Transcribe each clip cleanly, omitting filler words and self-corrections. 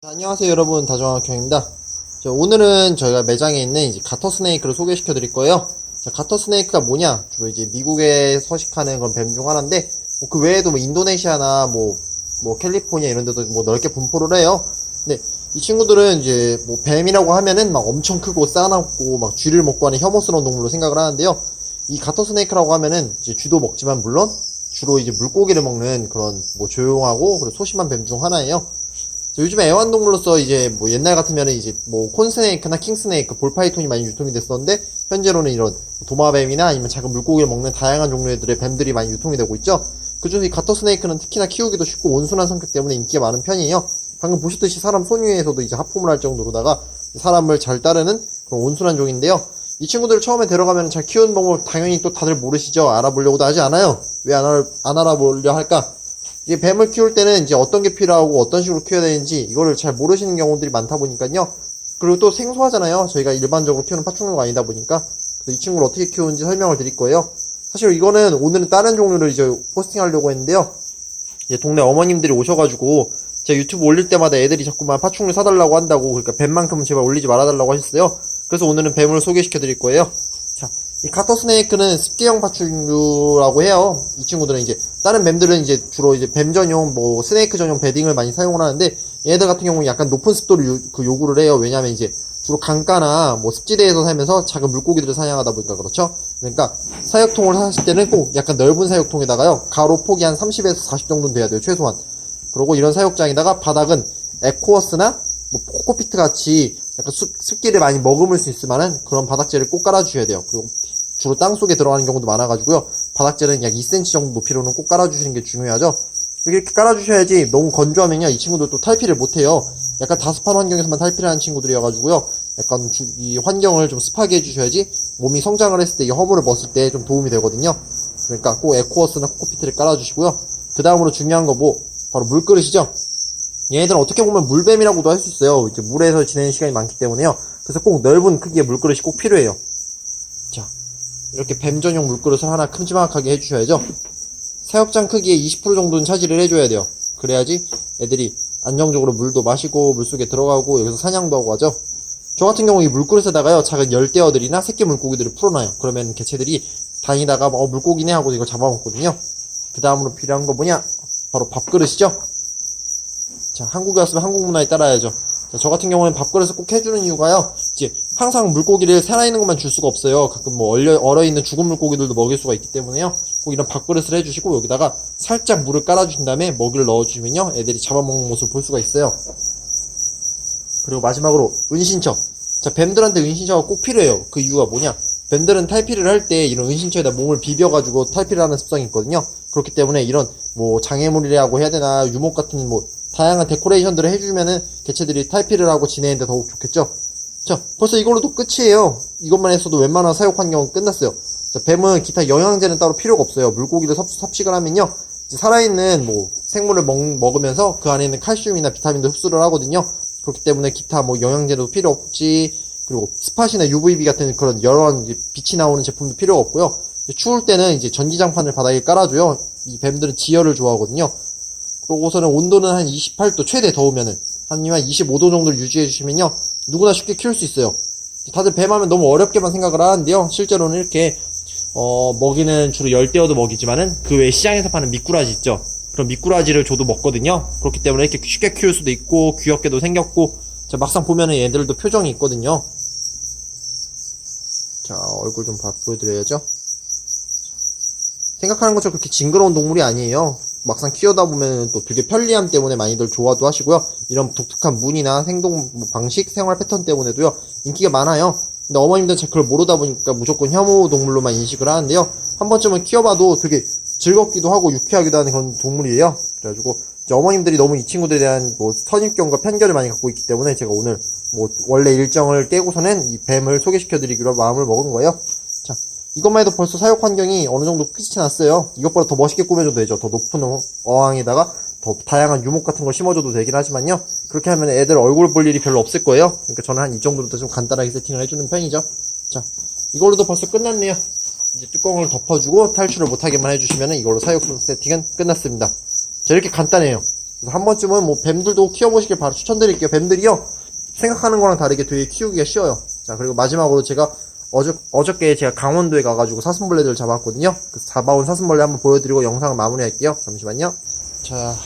안녕하세요 여러분, 다정학형입니다. 오늘은 저희가 매장에 있는 이제 가터 스네이크를 소개시켜 드릴 거예요. 가터 스네이크가 뭐냐, 주로 이제 미국에 서식하는 그런 뱀 중 하나인데, 그 외에도 뭐 인도네시아나 뭐 캘리포니아 이런 데도 뭐 넓게 분포를 해요. 근데 이 친구들은 이제 뭐 뱀이라고 하면은 막 엄청 크고 싸납고 막 쥐를 먹고 하는 혐오스러운 동물로 생각을 하는데요. 이 가터 스네이크라고 하면은 이제 쥐도 먹지만 물론 주로 이제 물고기를 먹는 그런 뭐 조용하고 그리고 소심한 뱀 중 하나예요. 요즘에 애완동물로서 이제 뭐 옛날 같으면은 이제 뭐 콘스네이크나 킹스네이크, 볼파이톤이 많이 유통이 됐었는데, 현재로는 이런 도마뱀이나 아니면 작은 물고기를 먹는 다양한 종류들의 뱀들이 많이 유통이 되고 있죠. 그중에서 이 가터 스네이크는 특히나 키우기도 쉽고 온순한 성격 때문에 인기가 많은 편이에요. 방금 보셨듯이 사람 손 위에서도 이제 하품을 할 정도로다가 사람을 잘 따르는 그런 온순한 종인데요. 이 친구들을 처음에 데려가면 잘 키우는 방법 당연히 또 다들 모르시죠. 알아보려고도 하지 않아요. 왜 안 알아보려 할까? 이제 뱀을 키울 때는 이제 어떤 게 필요하고 어떤 식으로 키워야 되는지 이거를 잘 모르시는 경우들이 많다 보니까요. 그리고 또 생소하잖아요. 저희가 일반적으로 키우는 파충류가 아니다 보니까. 그래서 이 친구를 어떻게 키우는지 설명을 드릴 거예요. 사실 이거는 오늘은 다른 종류를 이제 포스팅하려고 했는데요. 이제 동네 어머님들이 오셔가지고 제가 유튜브 올릴 때마다 애들이 자꾸만 파충류 사달라고 한다고, 그러니까 뱀만큼은 제발 올리지 말아달라고 하셨어요. 그래서 오늘은 뱀을 소개시켜 드릴 거예요. 자, 이 가터 스네이크는 습기형 파충류라고 해요. 이 친구들은 이제 다른 뱀들은 이제 주로 이제 뱀 전용 뭐 스네이크 전용 베딩을 많이 사용을 하는데, 얘들 같은 경우는 약간 높은 습도를 요구를 해요. 왜냐하면 이제 주로 강가나 뭐 습지대에서 살면서 작은 물고기들을 사냥하다 보니까 그렇죠. 그러니까 사육통을 사실 때는 꼭 약간 넓은 사육통에다가요, 가로 폭이 한 30에서 40 정도는 돼야 돼요, 최소한. 그리고 이런 사육장에다가 바닥은 에코워스나 뭐 코코피트 같이 약간 습기를 많이 머금을 수 있을 만한 그런 바닥재를 꼭 깔아주셔야 돼요. 그리고 주로 땅속에 들어가는 경우도 많아가지고요. 바닥재는 약 2cm 정도 높이로는 꼭 깔아주시는 게 중요하죠. 이렇게 깔아주셔야지. 너무 건조하면요, 이 친구들 또 탈피를 못해요. 약간 다습한 환경에서만 탈피를 하는 친구들이어가지고요. 약간 이 환경을 좀 습하게 해주셔야지 몸이 성장을 했을 때 이 허브를 먹었을 때 좀 도움이 되거든요. 그러니까 꼭 에코워스나 코코피트를 깔아주시고요. 그 다음으로 중요한 거 뭐 바로 물그릇이죠. 얘네들은 어떻게 보면 물뱀이라고도 할 수 있어요. 이제 물에서 지내는 시간이 많기 때문에요. 그래서 꼭 넓은 크기의 물그릇이 꼭 필요해요. 자, 이렇게 뱀 전용 물그릇을 하나 큼지막하게 해주셔야죠. 사육장 크기의 20% 정도는 차지를 해줘야 돼요. 그래야지 애들이 안정적으로 물도 마시고 물속에 들어가고 여기서 사냥도 하고 하죠. 저 같은 경우 이 물그릇에다가요, 작은 열대어들이나 새끼 물고기들을 풀어놔요. 그러면 개체들이 다니다가 물고기네 하고 이거 잡아먹거든요. 그 다음으로 필요한 거 뭐냐? 바로 밥그릇이죠. 자, 한국에 왔으면 한국 문화에 따라야죠. 자, 저 같은 경우는 밥그릇을 꼭 해주는 이유가요, 이제 항상 물고기를 살아있는 것만 줄 수가 없어요. 가끔 뭐 얼어있는 죽은 물고기들도 먹일 수가 있기 때문에요. 꼭 이런 밥그릇을 해주시고 여기다가 살짝 물을 깔아주신 다음에 먹이를 넣어주시면요, 애들이 잡아먹는 모습을 볼 수가 있어요. 그리고 마지막으로 은신처. 자, 뱀들한테 은신처가 꼭 필요해요. 그 이유가 뭐냐? 뱀들은 탈피를 할 때 이런 은신처에다 몸을 비벼가지고 탈피를 하는 습성이 있거든요. 그렇기 때문에 이런 뭐 장애물이라고 해야 되나, 유목 같은 뭐 다양한 데코레이션들을 해주면은 개체들이 탈피를 하고 지내는데 더욱 좋겠죠. 자, 벌써 이걸로도 끝이에요. 이것만 했어도 웬만한 사육 환경은 끝났어요. 자, 뱀은 기타 영양제는 따로 필요가 없어요. 물고기를 섭식을 하면요, 살아있는 뭐 생물을 먹으면서 그 안에 있는 칼슘이나 비타민도 흡수를 하거든요. 그렇기 때문에 기타 뭐 영양제도 필요 없지. 그리고 스팟이나 UVB 같은 그런 여러 빛이 나오는 제품도 필요가 없고요. 추울 때는 이제 전기장판을 바닥에 깔아줘요. 이 뱀들은 지열을 좋아하거든요. 그러고서는 온도는 한 28도, 최대 더우면은 한 25도 정도를 유지해 주시면요, 누구나 쉽게 키울 수 있어요. 다들 뱀 하면 너무 어렵게만 생각을 하는데요, 실제로는 이렇게 먹이는 주로 열대어도 먹이지만은 그 외에 시장에서 파는 미꾸라지 있죠. 그런 미꾸라지를 줘도 먹거든요. 그렇기 때문에 이렇게 쉽게 키울 수도 있고 귀엽게도 생겼고, 자, 막상 보면은 얘들도 표정이 있거든요. 자, 얼굴 좀 보여드려야죠. 생각하는 것처럼 그렇게 징그러운 동물이 아니에요. 막상 키우다 보면 또 되게 편리함 때문에 많이들 좋아도 하시고요. 이런 독특한 무늬나 행동 방식, 생활 패턴 때문에도요, 인기가 많아요. 근데 어머님들은 잘 그걸 모르다 보니까 무조건 혐오 동물로만 인식을 하는데요, 한 번쯤은 키워봐도 되게 즐겁기도 하고 유쾌하기도 하는 그런 동물이에요. 그래가지고 이제 어머님들이 너무 이 친구들에 대한 뭐 선입견과 편견을 많이 갖고 있기 때문에 제가 오늘 뭐 원래 일정을 깨고서는 이 뱀을 소개시켜드리기로 마음을 먹은 거예요. 자, 이것만 해도 벌써 사육 환경이 어느 정도 끝이 났어요. 이것보다 더 멋있게 꾸며줘도 되죠. 더 높은 어항에다가 더 다양한 유목 같은 걸 심어줘도 되긴 하지만요, 그렇게 하면 애들 얼굴 볼 일이 별로 없을 거예요. 그러니까 저는 한 이 정도로 좀 간단하게 세팅을 해주는 편이죠. 자, 이걸로도 벌써 끝났네요. 이제 뚜껑을 덮어주고 탈출을 못하게만 해주시면 이걸로 사육 세팅은 끝났습니다. 자, 이렇게 간단해요. 그래서 한 번쯤은 뭐 뱀들도 키워보시길 바로 추천드릴게요. 뱀들이요, 생각하는 거랑 다르게 되게 키우기가 쉬워요. 자, 그리고 마지막으로 제가 어저께 제가 강원도에 가가지고 사슴벌레들을 잡았거든요. 그 잡아온 사슴벌레 한번 보여드리고 영상을 마무리할게요. 잠시만요. 자,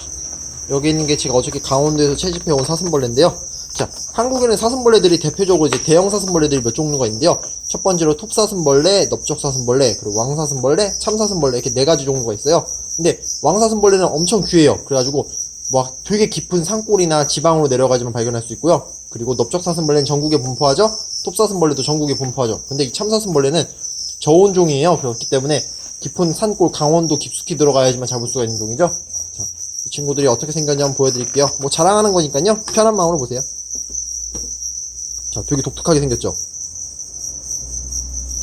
여기 있는 게 제가 어저께 강원도에서 채집해온 사슴벌레인데요. 자, 한국에는 사슴벌레들이 대표적으로 이제 대형 사슴벌레들이 몇 종류가 있는데요. 첫 번째로 톱사슴벌레, 넓적사슴벌레, 그리고 왕사슴벌레, 참사슴벌레, 이렇게 4가지 종류가 있어요. 근데 왕사슴벌레는 엄청 귀해요. 그래가지고 막 되게 깊은 산골이나 지방으로 내려가지만 발견할 수 있고요. 그리고 넓적사슴벌레는 전국에 분포하죠. 톱사슴벌레도 전국에 분포하죠. 근데 이 참사슴벌레는 저온종이에요. 그렇기 때문에 깊은 산골, 강원도 깊숙이 들어가야지만 잡을 수가 있는 종이죠. 자, 이 친구들이 어떻게 생겼냐 한번 보여드릴게요. 뭐 자랑하는 거니까요, 편한 마음으로 보세요. 자, 되게 독특하게 생겼죠.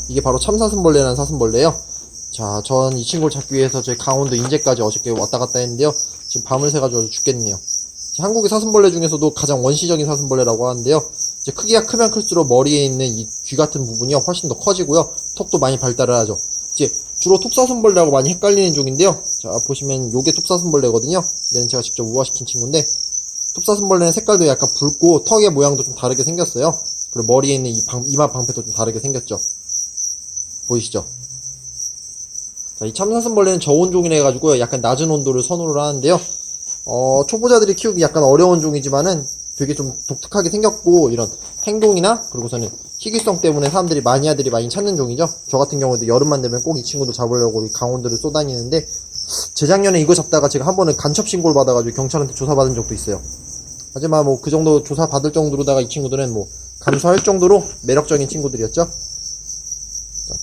이게 바로 참사슴벌레라는 사슴벌레예요. 자, 전 이 친구를 잡기 위해서 저희 강원도 인제까지 어저께 왔다 갔다 했는데요. 지금 밤을 새가지고 아주 죽겠네요. 한국의 사슴벌레 중에서도 가장 원시적인 사슴벌레라고 하는데요. 이제 크기가 크면 클수록 머리에 있는 이 귀 같은 부분이요, 훨씬 더 커지고요. 턱도 많이 발달을 하죠. 이제 주로 톱사슴벌레하고 많이 헷갈리는 종인데요. 자, 보시면 요게 톱사슴벌레거든요. 얘는 제가 직접 우화시킨 친구인데, 톱사슴벌레는 색깔도 약간 붉고 턱의 모양도 좀 다르게 생겼어요. 그리고 머리에 있는 이 이마 방패도 좀 다르게 생겼죠. 보이시죠? 자, 이 참사슴벌레는 저온종이라 해가지고요, 약간 낮은 온도를 선호를 하는데요. 초보자들이 키우기 약간 어려운 종이지만은 되게 좀 독특하게 생겼고, 이런 행동이나, 그리고서는 희귀성 때문에 사람들이 마니아들이 많이 찾는 종이죠. 저 같은 경우도 여름만 되면 꼭 이 친구도 잡으려고 이 강원도를 쏘다니는데, 재작년에 이거 잡다가 제가 한 번은 간첩 신고를 받아가지고 경찰한테 조사받은 적도 있어요. 하지만 뭐 그 정도 조사 받을 정도로다가 이 친구들은 뭐 감수할 정도로 매력적인 친구들이었죠. 자,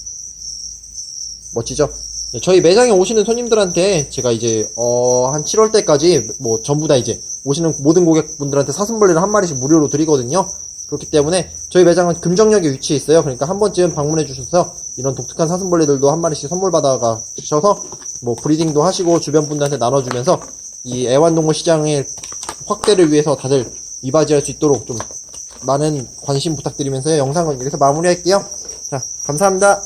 멋지죠? 네, 저희 매장에 오시는 손님들한테 제가 이제 한 7월 때까지 뭐 전부 다 이제 오시는 모든 고객분들한테 사슴벌레를 한 마리씩 무료로 드리거든요. 그렇기 때문에 저희 매장은 금정역에 위치해 있어요. 그러니까 한 번쯤 방문해 주셔서 이런 독특한 사슴벌레들도 한 마리씩 선물 받아가 주셔서 뭐 브리딩도 하시고 주변 분들한테 나눠주면서 이 애완동물 시장의 확대를 위해서 다들 이바지할 수 있도록 좀 많은 관심 부탁드리면서 영상은 여기서 마무리할게요. 자, 감사합니다.